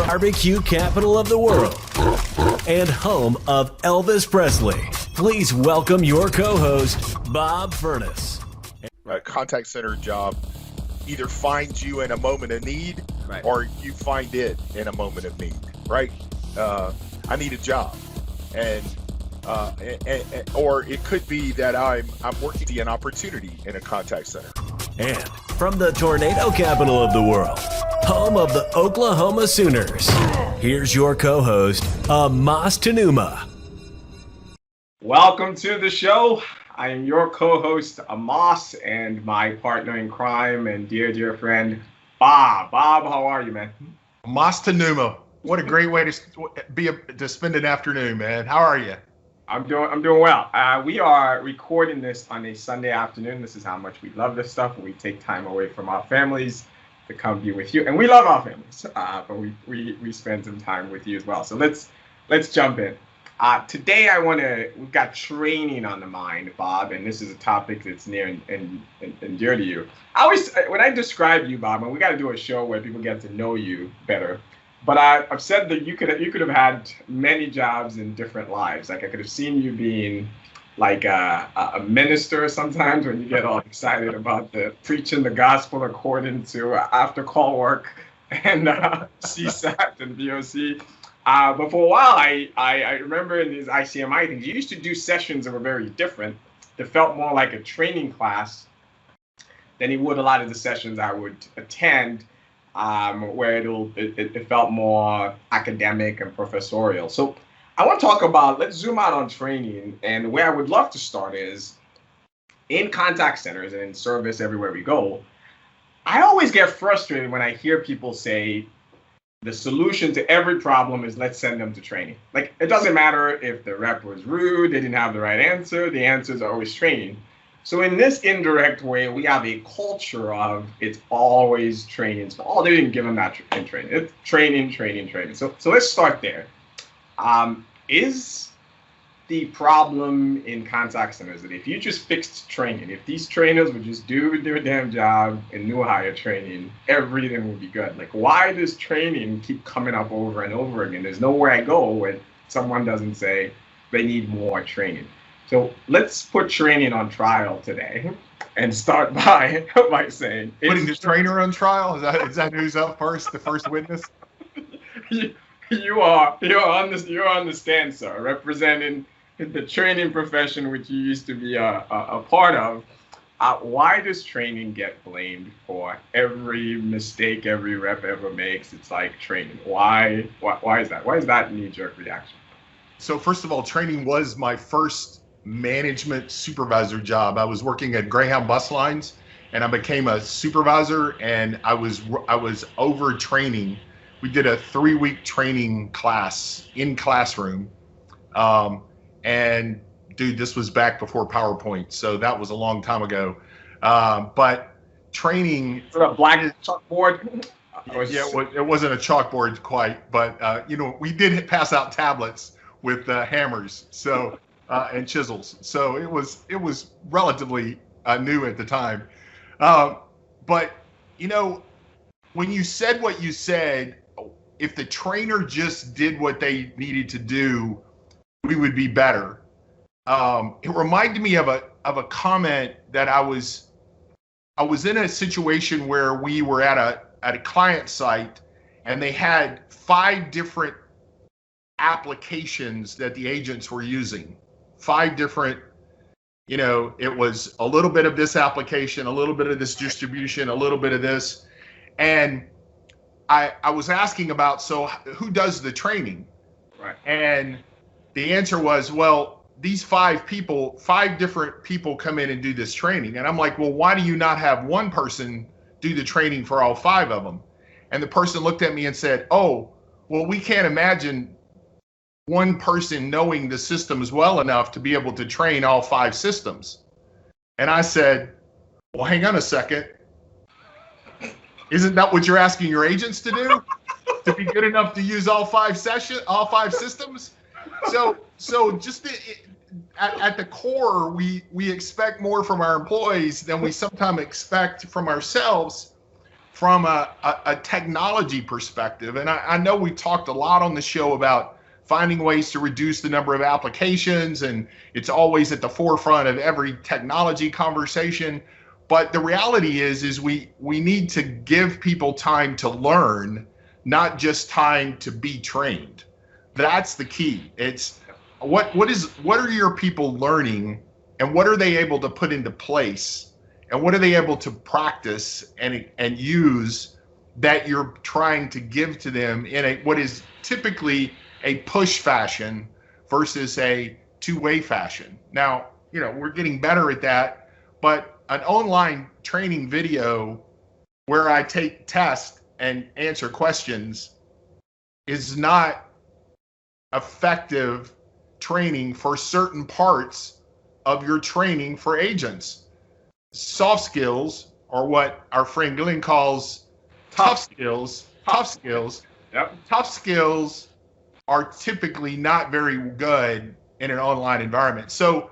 barbecue capital of the world and home of Elvis Presley. Please welcome your co-host, Bob Furness. A contact center job either finds you in a moment of need, right, or you find it in a moment of need, right? I need a job, and or it could be that I'm working an opportunity in a contact center. And from the tornado capital of the world, home of the Oklahoma Sooners, here's your co-host, Amos Tanuma. Welcome to the show. I am your co-host, Amos, and my partner in crime and dear friend, Bob. Bob, how are you, man? Amos Tanuma. What a great way to spend an afternoon, man. How are you? I'm doing well. We are recording this on a Sunday afternoon. This is how much we love this stuff. We take time away from our families to come be with you, and we love our families, but we spend some time with you as well. So let's jump in. Today we've got training on the mind, Bob, and this is a topic that's near and dear to you. When I describe you, Bob, and we got to do a show where people get to know you better. But I've said that you could have had many jobs in different lives. Like I could have seen you being like a minister sometimes when you get all excited about preaching the gospel according to after call work and CSAT and VOC. But for a while, I remember in these ICMI things, you used to do sessions that were very different. It felt more like a training class than it would a lot of the sessions I would attend. Where it felt more academic and professorial. So I want to talk about, let's zoom out on training, and where I would love to start is in contact centers and in service everywhere we go. I always get frustrated when I hear people say the solution to every problem is let's send them to training. Like, it doesn't matter if the rep was rude, they didn't have the right answer, the answers are always training. So in this indirect way, we have a culture of it's always training. So, they didn't give them that in training. It's training. So let's start there. Is the problem in contact centers that if you just fixed training, if these trainers would just do their damn job in new hire training, everything would be good? Like, why does training keep coming up over and over again? There's nowhere I go when someone doesn't say they need more training. So let's put training on trial today and start by saying, putting the trainer on trial. Is that who's up first? The first witness. You're on the stand, sir, representing the training profession, which you used to be a part of. Why does training get blamed for every mistake every rep ever makes? It's like training. Why is that? Why is that knee-jerk reaction? So first of all, training was my first management supervisor job. I was working at Greyhound bus lines, and I became a supervisor, and I was over training. We did a 3-week training class in classroom, and dude, this was back before PowerPoint, so that was a long time ago. But training, a black chalkboard. It wasn't a chalkboard quite, but we did pass out tablets with hammers, so. And chisels. So it was relatively new at the time. But, when you said what you said, if the trainer just did what they needed to do, we would be better. It reminded me of a comment that I was in a situation where we were at a client site, and they had 5 different applications that the agents were using. 5 different, it was a little bit of this application, a little bit of this distribution, a little bit of this. And I was asking about, so who does the training? Right. And the answer was, well, these 5 different people come in and do this training. And I'm like, well, why do you not have one person do the training for all 5 of them? And the person looked at me and said, oh, well, we can't imagine one person knowing the systems well enough to be able to train all 5 systems. And I said, well, hang on a second. Isn't that what you're asking your agents to do? To be good enough to use all 5 systems? So just at the core, we expect more from our employees than we sometimes expect from ourselves. from a technology perspective, and I know we talked a lot on the show about finding ways to reduce the number of applications, and it's always at the forefront of every technology conversation. But the reality is we need to give people time to learn, not just time to be trained. That's the key. It's what are your people learning, and what are they able to put into place, and what are they able to practice and use that you're trying to give to them in a what is typically a push fashion versus a two-way fashion. Now, we're getting better at that, but an online training video where I take tests and answer questions is not effective training for certain parts of your training for agents. Soft skills, or what our friend Glenn calls tough skills. Yep. Tough skills are typically not very good in an online environment. So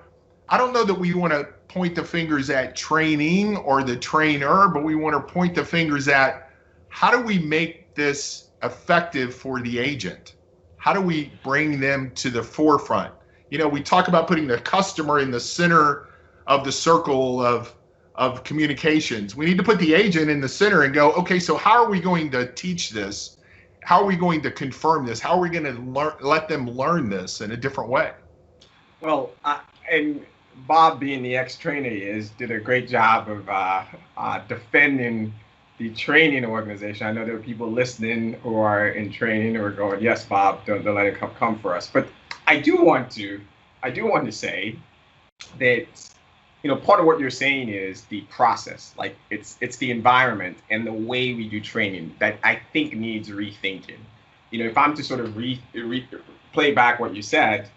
I don't know that we want to point the fingers at training or the trainer, but we want to point the fingers at how do we make this effective for the agent? How do we bring them to the forefront? We talk about putting the customer in the center of the circle of communications. We need to put the agent in the center and go, okay, so how are we going to teach this? How are we going to confirm this? How are we going to let them learn this in a different way? Well, and Bob, being the ex-trainer did a great job of defending the training organization. I know there are people listening who are in training who are going, yes, Bob, don't let it come for us. But I do want to say that part of what you're saying is the process, like it's the environment and the way we do training that I think needs rethinking. If I'm to sort of play back what you said,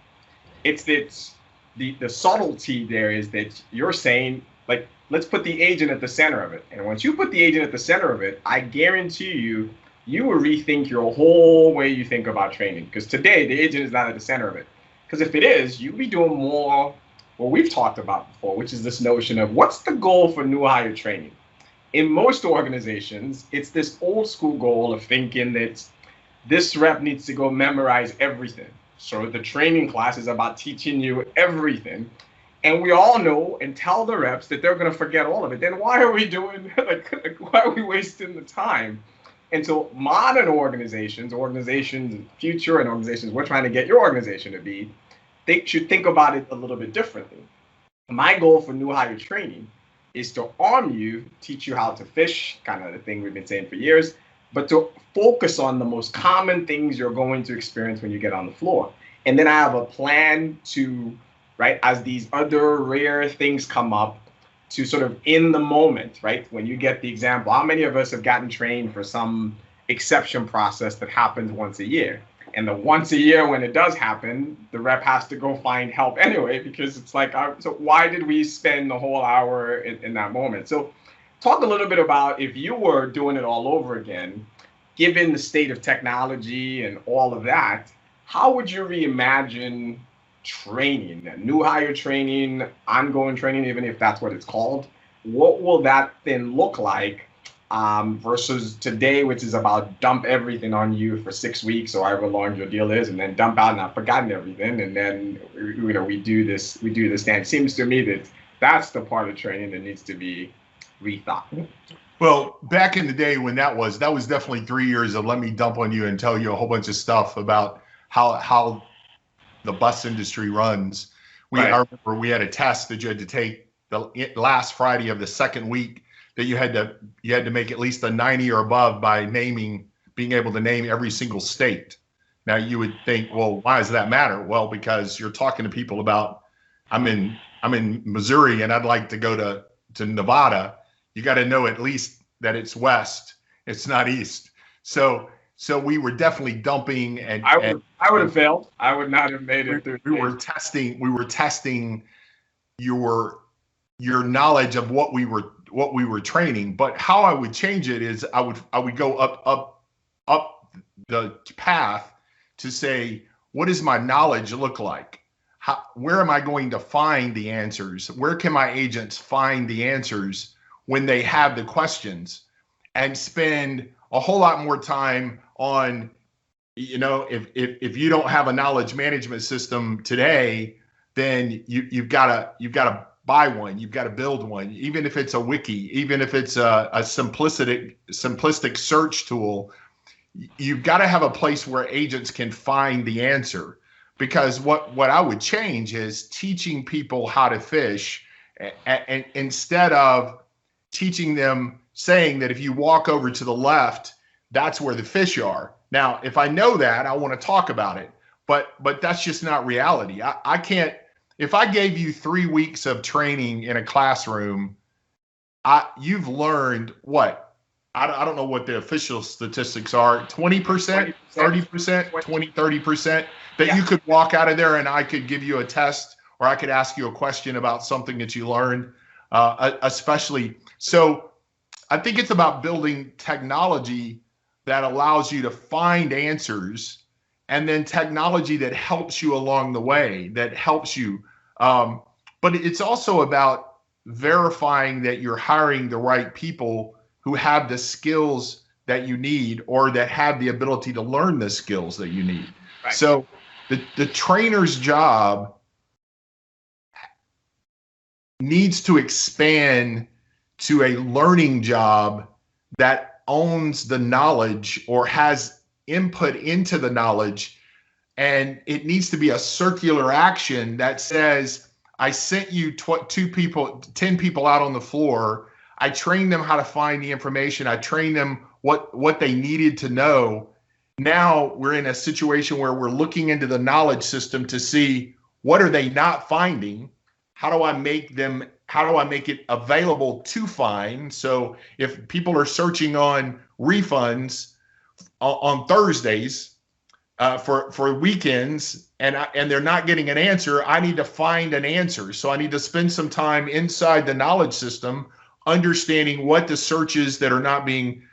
it's that the subtlety there is that you're saying, like, let's put the agent at the center of it. And once you put the agent at the center of it, I guarantee you will rethink your whole way you think about training. Because today the agent is not at the center of it. Because if it is, you'll be doing more what we've talked about before, which is this notion of what's the goal for new hire training? In most organizations, it's this old school goal of thinking that this rep needs to go memorize everything. So the training class is about teaching you everything. And we all know and tell the reps that they're going to forget all of it. Then why are we doing, why are we wasting the time? And so modern organizations future and organizations we're trying to get your organization to be, they should think about it a little bit differently. My goal for new hire training is to arm you, teach you how to fish, kind of the thing we've been saying for years, but to focus on the most common things you're going to experience when you get on the floor. And then I have a plan to, right, as these other rare things come up, to sort of in the moment, right, when you get the example, how many of us have gotten trained for some exception process that happens once a year? And the once a year when it does happen, the rep has to go find help anyway, because it's like, so why did we spend the whole hour in that moment? So talk a little bit about if you were doing it all over again, given the state of technology and all of that, how would you reimagine training, new hire training, ongoing training, even if that's what it's called? What will that then look like? Versus today, which is about dump everything on you for 6 weeks or however long your deal is, and then dump out and I've forgotten everything, and then we do this. And it seems to me that that's the part of training that needs to be rethought. Well, back in the day when that was definitely 3 years of let me dump on you and tell you a whole bunch of stuff about how the bus industry runs. I remember we had a test that you had to take the last Friday of the second week, that you had to make at least a 90 or above by being able to name every single state. Now you would think, well, why does that matter? Well, because you're talking to people about, I'm in Missouri and I'd like to go to Nevada. You got to know at least that it's west, it's not east. So we were definitely dumping, and I would have failed. I would not have made it through. We were testing your knowledge of what we were training. But how I would change it is I would go up the path to say, what does my knowledge look like? Where am I going to find the answers? Where can my agents find the answers when they have the questions? and spend a whole lot more time on, if you don't have a knowledge management system today, then you've got to buy one. You've got to build one, even if it's a wiki, even if it's a simplistic search tool. You've got to have a place where agents can find the answer. Because what I would change is teaching people how to fish, and instead of teaching them, saying that if you walk over to the left, that's where the fish are. Now, if I know that, I want to talk about it, but that's just not reality. I can't. If I gave you 3 weeks of training in a classroom, you've learned what? I don't know what the official statistics are, 20%, 30%, 20, 30%, that you could walk out of there and I could give you a test, or I could ask you a question about something that you learned, especially. So I think it's about building technology that allows you to find answers, and then technology that helps you along the way, that helps you. But it's also about verifying that you're hiring the right people who have the skills that you need, or that have the ability to learn the skills that you need. Right. So the trainer's job needs to expand to a learning job that owns the knowledge or has input into the knowledge. And it needs to be a circular action that says, I sent you 10 people out on the floor. I trained them how to find the information. I trained them what they needed to know. Now we're in a situation where we're looking into the knowledge system to see, what are they not finding? How do I make it available to find? So if people are searching on refunds on Thursdays for weekends, and they're not getting an answer, I need to find an answer. So I need to spend some time inside the knowledge system, understanding what the searches that are not being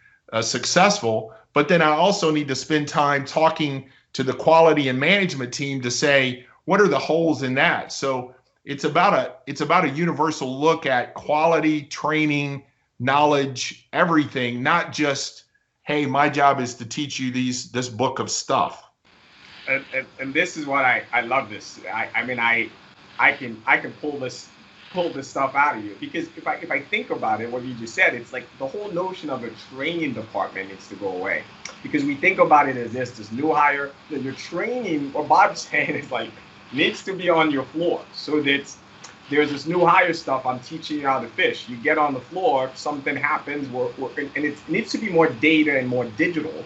successful. But then I also need to spend time talking to the quality and management team to say, what are the holes in that? So it's about a universal look at quality, training, knowledge, everything, not just, hey, my job is to teach you this book of stuff. And this is what I love this. I can pull this stuff out of you, because if I think about it, what you just said, it's like the whole notion of a training department needs to go away, because we think about it as this new hire, that your training, what Bob's saying is like, needs to be on your floor. So that there's this new hire stuff, I'm teaching you how to fish. You get on the floor, something happens, and it needs to be more data and more digital,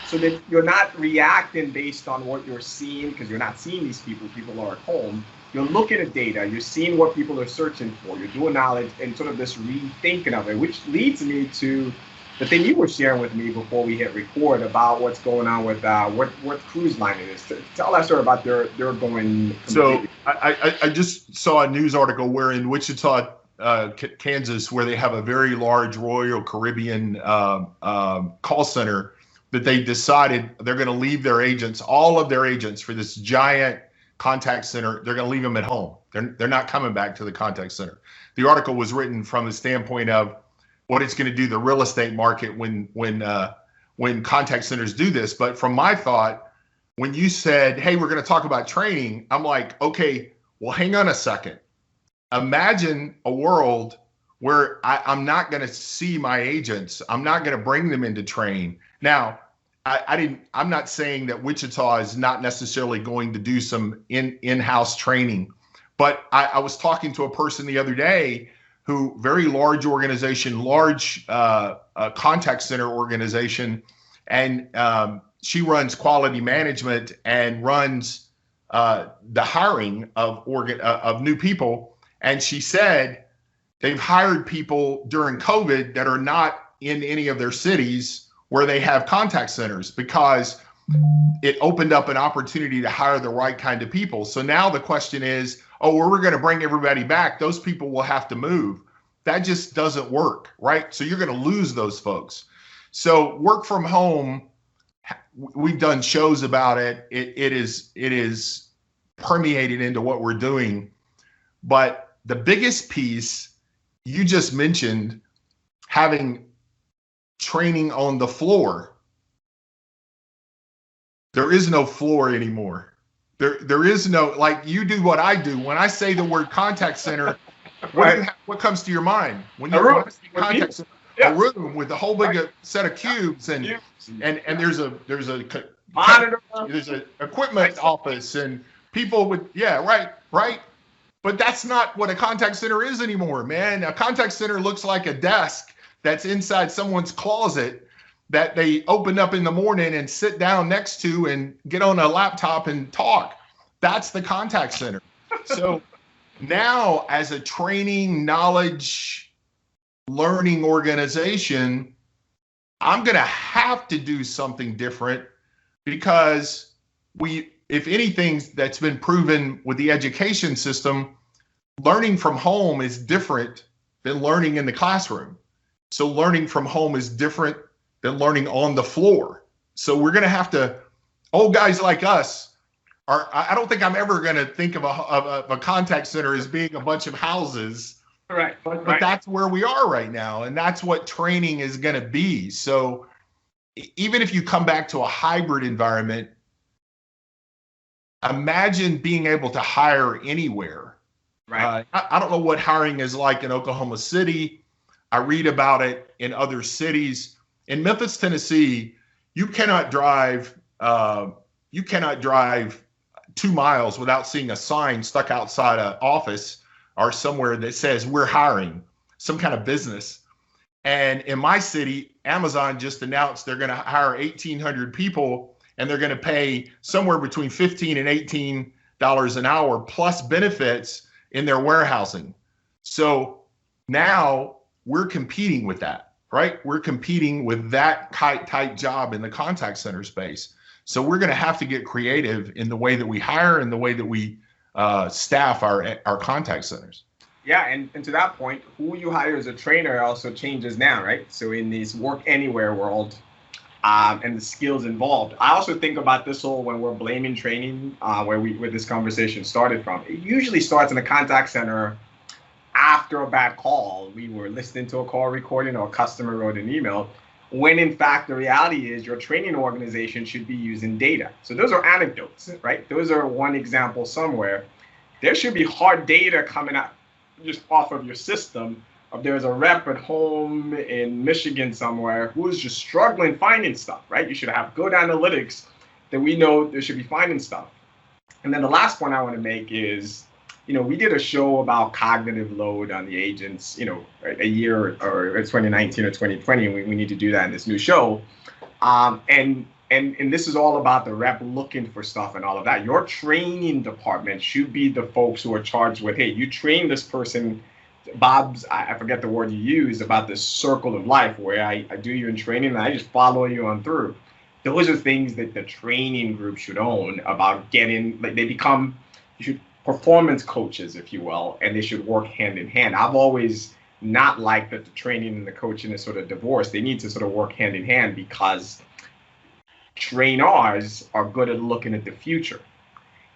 so that you're not reacting based on what you're seeing, because you're not seeing these people. People are at home. You're looking at data. You're seeing what people are searching for. You're doing knowledge and sort of this rethinking of it, which leads me to the thing you were sharing with me before we hit record about what's going on with what cruise line it is. Tell us about their going. So I just saw a news article where in Wichita, Kansas, where they have a very large Royal Caribbean call center, that they decided they're going to leave their agents, all of their agents, for this giant contact center. They're going to leave them at home. They're not coming back to the contact center. The article was written from the standpoint of what it's going to do the real estate market when contact centers do this. But from my thought, when you said, hey, we're going to talk about training, I'm like, okay, well, hang on a second. Imagine a world where I'm not going to see my agents. I'm not going to bring them into train. Now, I'm not saying that Wichita is not necessarily going to do some in-house training, but I was talking to a person the other day who, very large organization, large contact center organization, and she runs quality management and runs the hiring of new people. And she said they've hired people during COVID that are not in any of their cities where they have contact centers, because it opened up an opportunity to hire the right kind of people. So now the question is, oh, we're going to bring everybody back. Those people will have to move. That just doesn't work, right? So you're going to lose those folks. So work from home, we've done shows about it. It is permeated into what we're doing. But the biggest piece you just mentioned, having training on the floor. There is no floor anymore. There is no, like, you do what I do. When I say the word contact center, what comes to your mind? When I say contact center, a room with a whole big set of cubes, and there's a monitor, there's an equipment office, and people with, right. But that's not what a contact center is anymore, man. A contact center looks like a desk that's inside someone's closet that they open up in the morning and sit down next to and get on a laptop and talk. That's the contact center. So now, as a training, knowledge, learning organization, I'm going to have to do something different, because if anything that's been proven with the education system, learning from home is different than learning in the classroom. So learning from home is different than learning on the floor. So we're going to have to, old guys like us, I don't think I'm ever going to think of a contact center as being a bunch of houses. Right. But that's where we are right now. And that's what training is going to be. So even if you come back to a hybrid environment, imagine being able to hire anywhere. Right. I don't know what hiring is like in Oklahoma City. I read about it in other cities. In Memphis, Tennessee, you cannot drive 2 miles without seeing a sign stuck outside an office or somewhere that says we're hiring, some kind of business. And in my city, Amazon just announced they're going to hire 1,800 people, and they're going to pay somewhere between $15 and $18 an hour plus benefits in their warehousing. So now we're competing with that, right? We're competing with that type job in the contact center space. So we're going to have to get creative in the way that we hire and the way that we staff our contact centers. Yeah, and to that point, who you hire as a trainer also changes now, right? So in this work anywhere world, and the skills involved, I also think about this whole, when we're blaming training, where this conversation started from. It usually starts in the contact center after a bad call. We were listening to a call recording, or a customer wrote an email, when in fact the reality is your training organization should be using data. So those are anecdotes, right? Those are one example somewhere. There should be hard data coming out just off of your system. If there's a rep at home in Michigan somewhere who is just struggling finding stuff, right? You should have good analytics that we know they should be finding stuff. And then the last point I want to make is, we did a show about cognitive load on the agents, a year, or 2019 or 2020, and we need to do that in this new show. And this is all about the rep looking for stuff and all of that. Your training department should be the folks who are charged with, hey, you train this person. Bob's, I forget the word you use, about this circle of life where I do you in training and I just follow you on through. Those are things that the training group should own, about getting, like, they become performance coaches, if you will, and they should work hand in hand. I've always not liked that the training and the coaching is sort of divorced. They need to sort of work hand in hand, because trainers are good at looking at the future.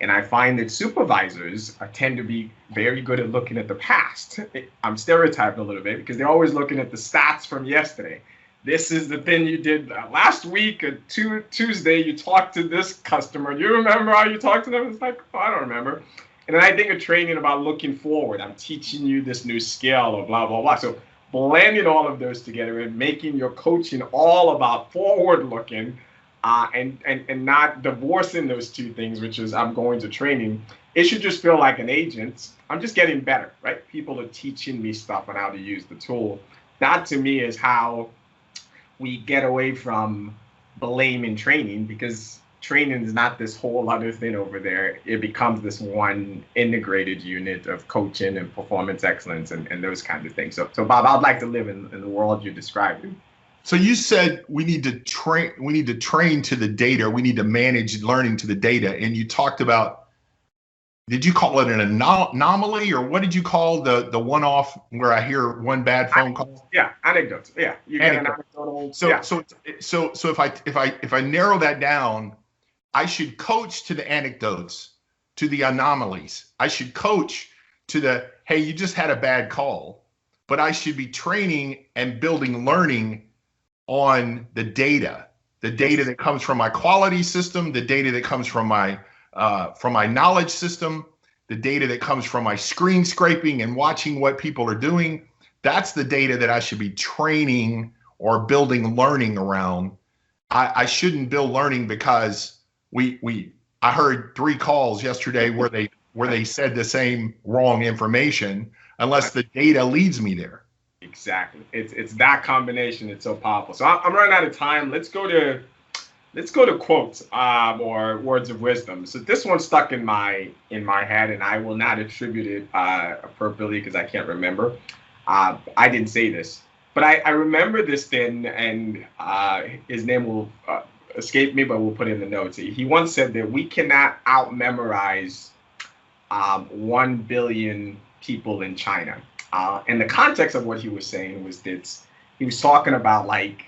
And I find that supervisors tend to be very good at looking at the past. I'm stereotyping a little bit, because they're always looking at the stats from yesterday. This is the thing you did last week, Tuesday, you talked to this customer. Do you remember how you talked to them? It's like, oh, I don't remember. And then I think of training about looking forward. I'm teaching you this new skill, or blah, blah, blah. So blending all of those together and making your coaching all about forward looking, and not divorcing those two things, which is I'm going to training. It should just feel like an agent. I'm just getting better, right? People are teaching me stuff on how to use the tool. That to me is how we get away from blaming training, because training is not this whole other thing over there. It becomes this one integrated unit of coaching and performance excellence and those kinds of things. So Bob, I'd like to live in the world you described. So you said we need to train to the data. We need to manage learning to the data. And you talked about, did you call it an anomaly, or what did you call the one-off where I hear one bad phone call? Yeah, anecdotes. Yeah, you get an anecdotal. So if I narrow that down, I should coach to the anecdotes, to the anomalies. I should coach to the, hey, you just had a bad call, but I should be training and building learning on the data that comes from my quality system, the data that comes from my knowledge system, the data that comes from my screen scraping and watching what people are doing. That's the data that I should be training or building learning around. I shouldn't build learning because I heard 3 calls yesterday where they said the same wrong information, unless the data leads me there. Exactly. It's that combination. It's so powerful. So I'm running out of time. Let's go to quotes or words of wisdom. So this one stuck in my head, and I will not attribute it appropriately because I can't remember. I didn't say this, but I remember this thing, and his name will escape me, but we'll put it in the notes. He once said that we cannot out-memorize 1 billion people in China. And the context of what he was saying was that he was talking about like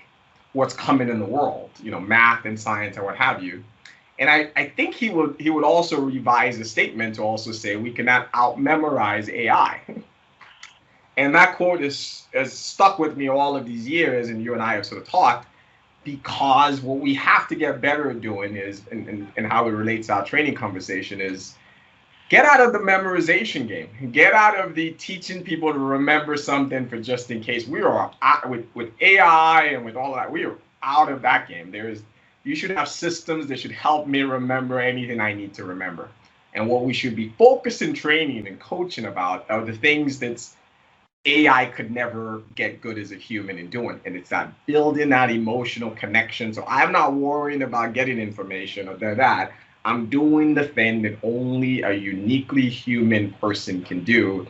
what's coming in the world, math and science and what have you. And I think he would also revise the statement to also say we cannot out-memorize AI. And that quote has stuck with me all of these years, and you and I have sort of talked, because what we have to get better at doing is, and how it relates to our training conversation, is get out of the memorization game. Get out of the teaching people to remember something for just in case. We are with AI and with all of that, we are out of that game. You should have systems that should help me remember anything I need to remember. And what we should be focused in training and coaching about are the things that AI could never get good as a human in doing. And it's that building that emotional connection. So I'm not worrying about getting information or that. I'm doing the thing that only a uniquely human person can do.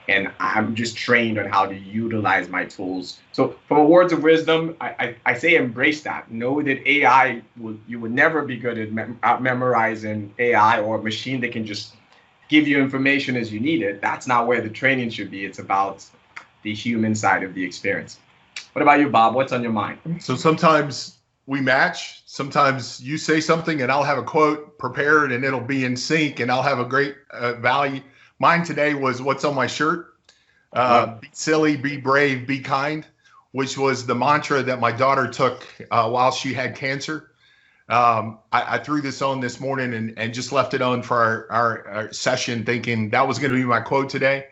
And I'm just trained on how to utilize my tools. So from words of wisdom, I say embrace that. Know that you will never be good at memorizing AI or a machine that can just give you information as you need it. That's not where the training should be. It's about the human side of the experience. What about you, Bob? What's on your mind? So sometimes we match. Sometimes you say something and I'll have a quote prepared and it'll be in sync and I'll have a great value. Mine today was what's on my shirt. Be silly, be brave, be kind, which was the mantra that my daughter took while she had cancer. I threw this on this morning and just left it on for our session, thinking that was going to be my quote today.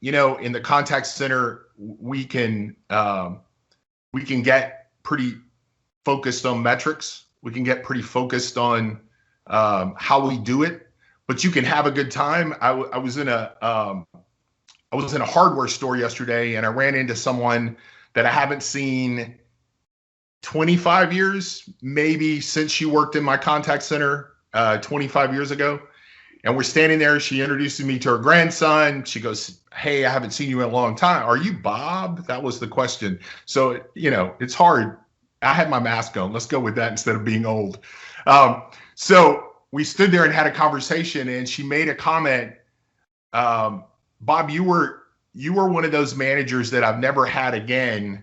In the contact center, we can get pretty focused on metrics. We can get pretty focused on how we do it, but you can have a good time. I was in a hardware store yesterday, and I ran into someone that I haven't seen 25 years, maybe since she worked in my contact center 25 years ago. And we're standing there. She introduces me to her grandson. She goes, "Hey, I haven't seen you in a long time. Are you Bob?" That was the question. So, it's hard. I had my mask on. Let's go with that instead of being old. So we stood there and had a conversation, and she made a comment. "Bob, you were one of those managers that I've never had again.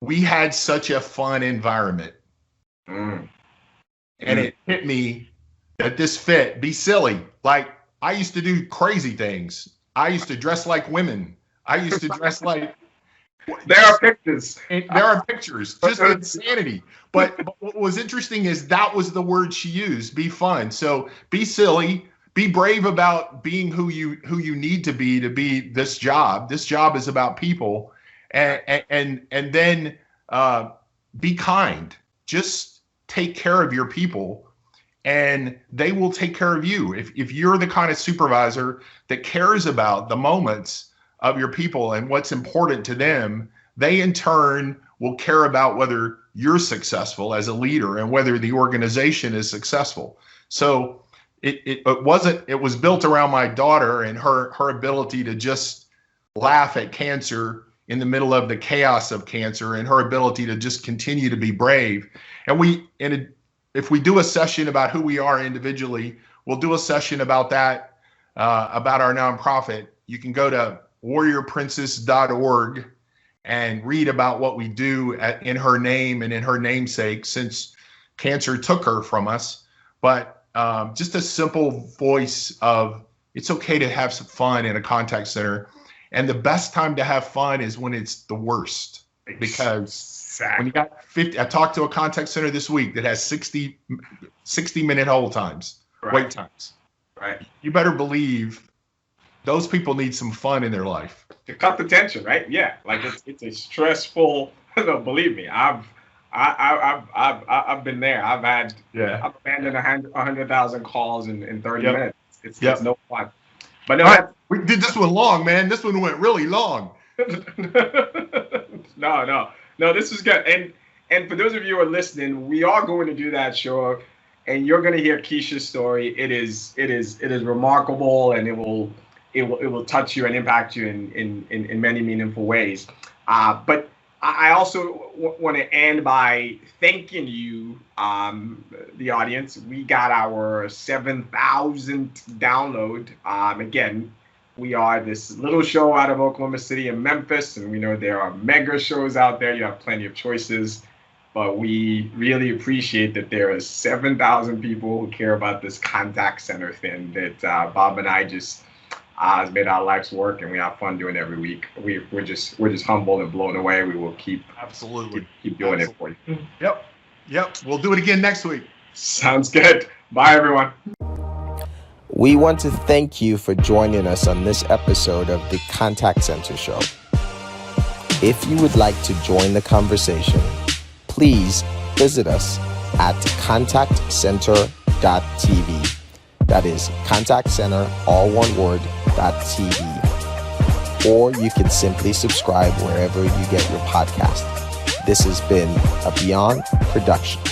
We had such a fun environment." And it hit me that this fit. Be silly. Like, I used to do crazy things. I used to dress like women. I used to dress like. There are pictures. There are pictures. Just insanity. But what was interesting is that was the word she used. Be fun. So be silly. Be brave about being who you need to be this job. This job is about people, and then be kind. Just take care of your people, and they will take care of you. If you're the kind of supervisor that cares about the moments of your people and what's important to them, they in turn will care about whether you're successful as a leader and whether the organization is successful. So it was built around my daughter and her ability to just laugh at cancer in the middle of the chaos of cancer, and her ability to just continue to be brave. And if we do a session about who we are individually, we'll do a session about that, about our nonprofit. You can go to warriorprincess.org and read about what we do in her name and in her namesake, since cancer took her from us. But just a simple voice of, it's okay to have some fun in a contact center. And the best time to have fun is when it's the worst, because Exactly. When you got 50, I talked to a contact center this week that has 60-minute hold times, wait times. Right. You better believe those people need some fun in their life. To cut the tension, right? Yeah, like it's a stressful. No, believe me, I've been there. I've abandoned 100,000 calls in 30 minutes. It's no fun. But no, right. We did this one long, man. This one went really long. No. This is good. And for those of you who are listening, we are going to do that show, and you're going to hear Keisha's story. It is remarkable, and it will touch you and impact you in many meaningful ways. But I also want to end by thanking you, the audience. We got our 7,000th download. Again, we are this little show out of Oklahoma City and Memphis, and we know there are mega shows out there. You have plenty of choices, but we really appreciate that there are 7,000 people who care about this contact center thing that Bob and I just has made our lives work, and we have fun doing it every week. We're just humbled and blown away. We will keep doing it for you. Yep. We'll do it again next week. Sounds good. Bye, everyone. We want to thank you for joining us on this episode of the Contact Center Show. If you would like to join the conversation, please visit us at contactcenter.tv. That is Contact Center, all one word, .tv. Or you can simply subscribe wherever you get your podcast. This has been a Beyond production.